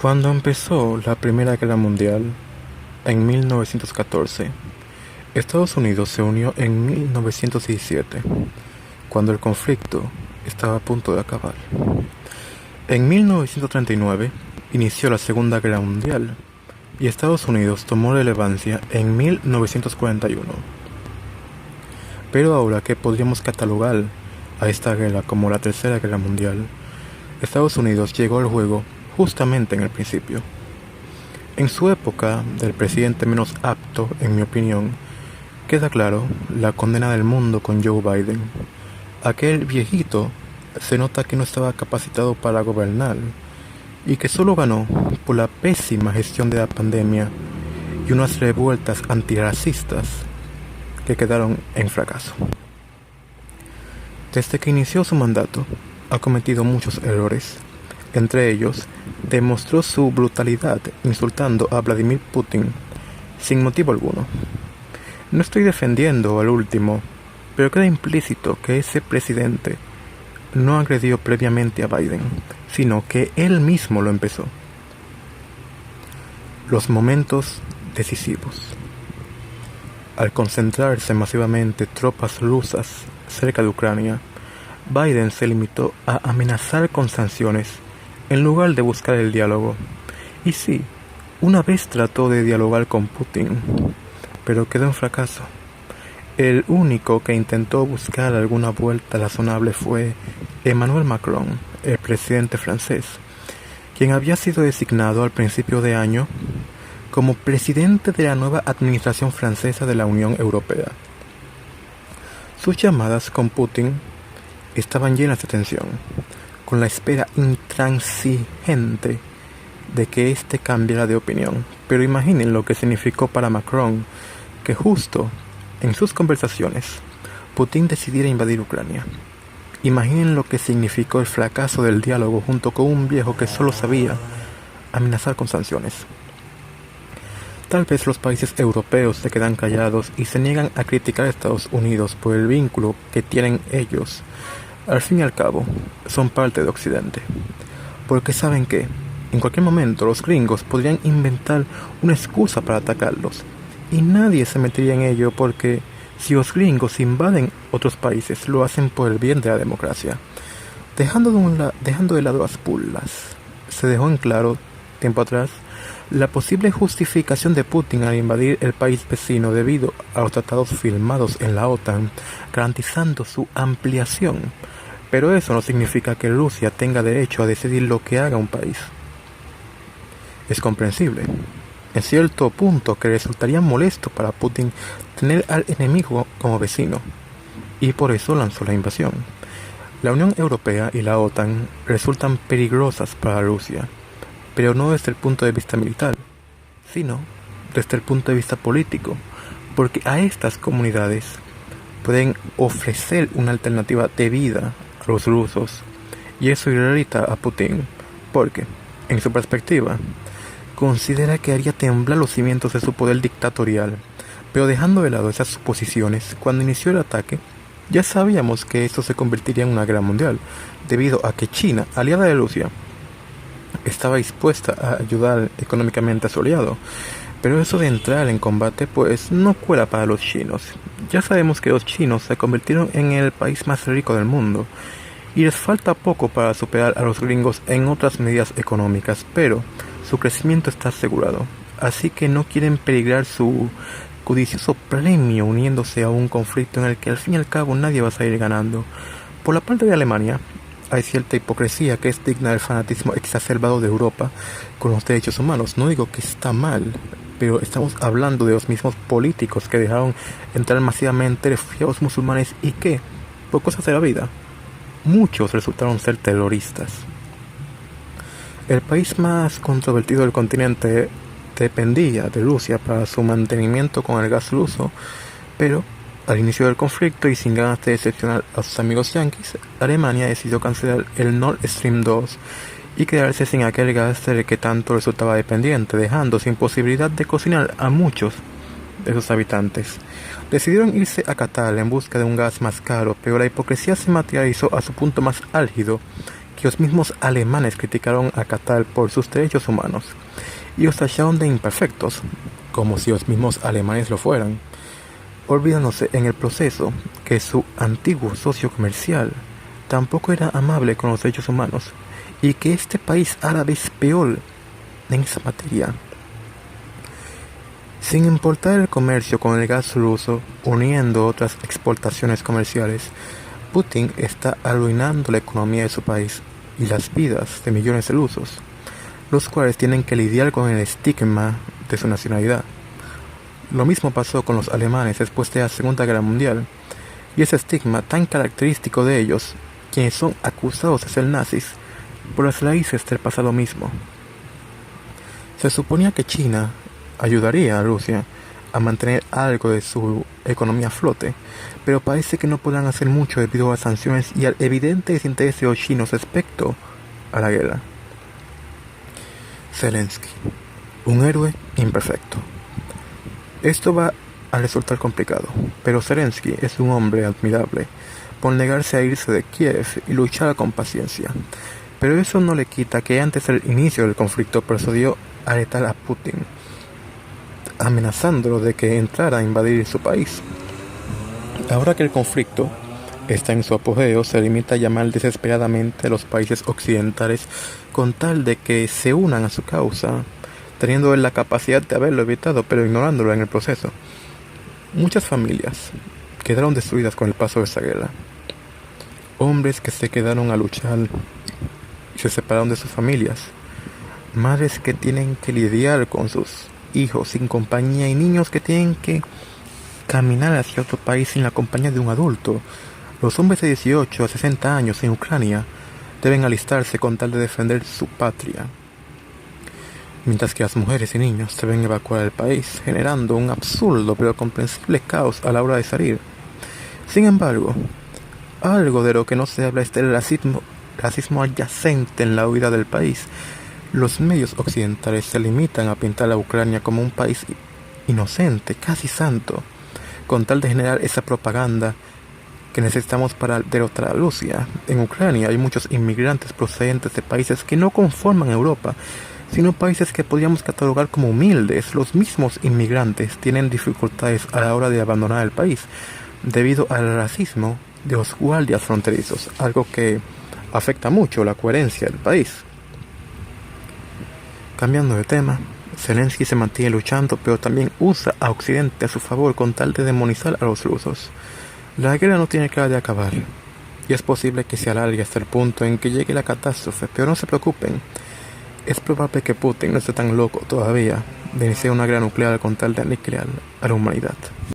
Cuando empezó la Primera Guerra Mundial, en 1914, Estados Unidos se unió en 1917, cuando el conflicto estaba a punto de acabar. En 1939 inició la Segunda Guerra Mundial y Estados Unidos tomó relevancia en 1941. Pero ahora que podríamos catalogar a esta guerra como la Tercera Guerra Mundial, Estados Unidos llegó al juego justamente en el principio. En su época del presidente menos apto, en mi opinión, queda claro la condena del mundo con Joe Biden. Aquel viejito se nota que no estaba capacitado para gobernar y que solo ganó por la pésima gestión de la pandemia y unas revueltas antirracistas que quedaron en fracaso. Desde que inició su mandato, ha cometido muchos errores. Entre ellos, demostró su brutalidad insultando a Vladimir Putin sin motivo alguno. No estoy defendiendo al último, pero queda implícito que ese presidente no agredió previamente a Biden, sino que él mismo lo empezó. Los momentos decisivos. Al concentrarse masivamente tropas rusas cerca de Ucrania, Biden se limitó a amenazar con sanciones en lugar de buscar el diálogo. Y sí, una vez trató de dialogar con Putin, pero quedó en fracaso. El único que intentó buscar alguna vuelta razonable fue Emmanuel Macron, el presidente francés, quien había sido designado al principio de año como presidente de la nueva administración francesa de la Unión Europea. Sus llamadas con Putin estaban llenas de tensión, con la espera intransigente de que éste cambiara de opinión. Pero imaginen lo que significó para Macron que justo en sus conversaciones Putin decidiera invadir Ucrania. Imaginen lo que significó el fracaso del diálogo junto con un viejo que solo sabía amenazar con sanciones. Tal vez los países europeos se quedan callados y se niegan a criticar a Estados Unidos por el vínculo que tienen ellos. Al fin y al cabo, son parte de Occidente. Porque saben que, en cualquier momento, los gringos podrían inventar una excusa para atacarlos. Y nadie se metería en ello porque, si los gringos invaden otros países, lo hacen por el bien de la democracia. Dejando de lado las burlas, se dejó en claro, tiempo atrás, la posible justificación de Putin al invadir el país vecino debido a los tratados firmados en la OTAN, garantizando su ampliación. Pero eso no significa que Rusia tenga derecho a decidir lo que haga un país. Es comprensible, en cierto punto, que resultaría molesto para Putin tener al enemigo como vecino, y por eso lanzó la invasión. La Unión Europea y la OTAN resultan peligrosas para Rusia, pero no desde el punto de vista militar, sino desde el punto de vista político, porque a estas comunidades pueden ofrecer una alternativa de vida a los rusos, y eso irrita a Putin, porque, en su perspectiva, considera que haría temblar los cimientos de su poder dictatorial. Pero dejando de lado esas suposiciones, cuando inició el ataque, ya sabíamos que esto se convertiría en una guerra mundial, debido a que China, aliada de Rusia, estaba dispuesta a ayudar económicamente a su aliado. Pero eso de entrar en combate pues no cuela para los chinos. Ya sabemos que los chinos se convirtieron en el país más rico del mundo y les falta poco para superar a los gringos en otras medidas económicas, pero su crecimiento está asegurado, así que no quieren peligrar su codicioso premio uniéndose a un conflicto en el que al fin y al cabo nadie va a salir ganando. Por la parte de Alemania, hay cierta hipocresía que es digna del fanatismo exacerbado de Europa con los derechos humanos. No digo que está mal, pero estamos hablando de los mismos políticos que dejaron entrar masivamente refugiados musulmanes y que, por cosas de la vida, muchos resultaron ser terroristas. El país más controvertido del continente dependía de Rusia para su mantenimiento con el gas ruso, pero al inicio del conflicto y sin ganas de decepcionar a sus amigos yanquis, Alemania decidió cancelar el Nord Stream 2 y quedarse sin aquel gas del que tanto resultaba dependiente, dejando sin posibilidad de cocinar a muchos de sus habitantes. Decidieron irse a Qatar en busca de un gas más caro, pero la hipocresía se materializó a su punto más álgido, que los mismos alemanes criticaron a Qatar por sus derechos humanos y los tacharon de imperfectos, como si los mismos alemanes lo fueran, olvidándose en el proceso que su antiguo socio comercial tampoco era amable con los derechos humanos y que este país árabe es peor en esa materia. Sin importar el comercio con el gas ruso, uniendo otras exportaciones comerciales, Putin está arruinando la economía de su país y las vidas de millones de rusos, los cuales tienen que lidiar con el estigma de su nacionalidad. Lo mismo pasó con los alemanes después de la Segunda Guerra Mundial, y ese estigma tan característico de ellos, quienes son acusados de ser nazis, por las raíces del pasado mismo. Se suponía que China ayudaría a Rusia a mantener algo de su economía a flote, pero parece que no podrán hacer mucho debido a las sanciones y al evidente desinterés de los chinos respecto a la guerra. Zelensky, un héroe imperfecto. Esto va a resultar complicado, pero Zelensky es un hombre admirable por negarse a irse de Kiev y luchar con paciencia. Pero eso no le quita que antes del inicio del conflicto procedió a retar a Putin, amenazándolo de que entrara a invadir su país. Ahora que el conflicto está en su apogeo, se limita a llamar desesperadamente a los países occidentales con tal de que se unan a su causa, teniendo él la capacidad de haberlo evitado, pero ignorándolo en el proceso. Muchas familias quedaron destruidas con el paso de esta guerra. Hombres que se quedaron a luchar y se separaron de sus familias. Madres que tienen que lidiar con sus hijos sin compañía y niños que tienen que caminar hacia otro país sin la compañía de un adulto. Los hombres de 18 a 60 años en Ucrania deben alistarse con tal de defender su patria, mientras que las mujeres y niños deben evacuar el país, generando un absurdo pero comprensible caos a la hora de salir. Sin embargo, algo de lo que no se habla es del racismo adyacente en la huida del país. Los medios occidentales se limitan a pintar a Ucrania como un país inocente, casi santo, con tal de generar esa propaganda que necesitamos para derrotar a Rusia. En Ucrania hay muchos inmigrantes procedentes de países que no conforman Europa, sino países que podríamos catalogar como humildes. Los mismos inmigrantes tienen dificultades a la hora de abandonar el país, debido al racismo de los guardias fronterizos, algo que afecta mucho la coherencia del país. Cambiando de tema, Zelensky se mantiene luchando, pero también usa a Occidente a su favor con tal de demonizar a los rusos. La guerra no tiene cara de acabar, y es posible que se alargue hasta el punto en que llegue la catástrofe, pero no se preocupen. Es probable que Putin no esté tan loco todavía de iniciar una guerra nuclear con tal de aniquilar a la humanidad.